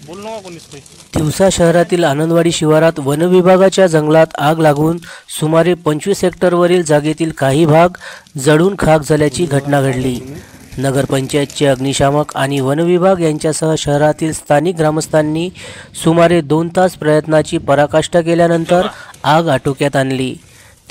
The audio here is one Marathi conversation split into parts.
तिवसा शहरातील आनंदवाडी शिवारात वनविभागाच्या जंगलात आग लागून सुमारे 25 हेक्टरवरील जागेतील काही भाग जळून खाक झाल्याची घटना घडली। नगरपंचायतचे अग्निशामक आणि वनविभाग यांच्यासह शहरातील स्थानिक ग्रामस्थांनी सुमारे 2 तास प्रयत्नाची पराकाष्ठा केल्यानंतर आग आटोक्यात आणली।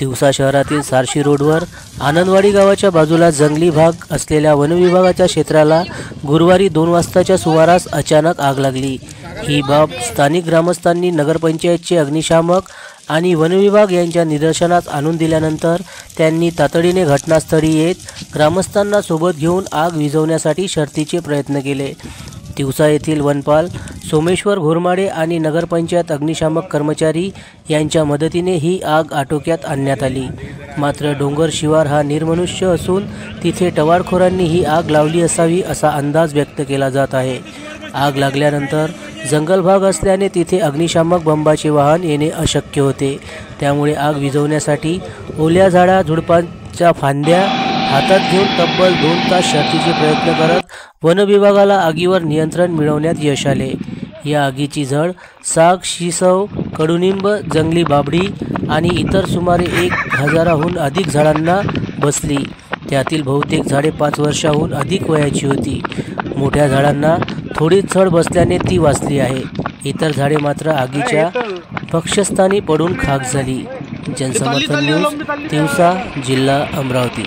तिवसा शहरातील सारशी रोडवर आनंदवाडी गावाच्या बाजूला जंगली भाग असलेल्या वनविभागाच्या क्षेत्राला गुरुवारी 2 वाजताच्या सुमारास अचानक आग लागली। ही बाब स्थानिक ग्रामस्थांनी नगरपंचायतचे अग्निशामक आणि वनविभाग यांच्या निदर्शनास आणून दिल्यानंतर त्यांनी तातडीने घटनास्थळी येत ग्रामस्थांना सोबत घेऊन आग विझवण्यासाठी शर्थीचे प्रयत्न केले। तिवसा येथील वनपाल सोमेश्वर घोरमाडे आणि नगरपंचायत अग्निशामक कर्मचारी यांच्या मदतीने ही आग आटोक्यात आणण्यात आली। मात्र डोंगर शिवार हा निर्मनुष्य असून तिथे टवाळखोरांनी ही आग लावली असावी असा अंदाज व्यक्त केला जात आहे। आग लागल्यानंतर जंगल भाग असल्याने तिथे अग्निशामक बंबाचे वाहन येणे अशक्य होते। त्यामुळे आग विझवण्यासाठी ओल्या झाडा झुडपांच्या फांद्या हातात घेऊन तब्बल 2 तास शर्थीचे प्रयत्न करत वनविभागाला आगीवर नियंत्रण मिळवण्यात यश आले। या आगीची झळ साग, शिसव, कडुनिंब, जंगली बाभळी आणि इतर सुमारे 1000हून अधिक झाडांना बसली। त्यातील बहुतेक झाडे 5 वर्षांहून अधिक वयाची होती। मोठ्या झाडांना थोडी झळ बसल्याने ती वाचली आहे। इतर झाडे मात्र आगीच्या भक्षस्थानी पडून खाक झाली। जनसमर्थन न्यूज, तिवसा, जिल्हा अमरावती।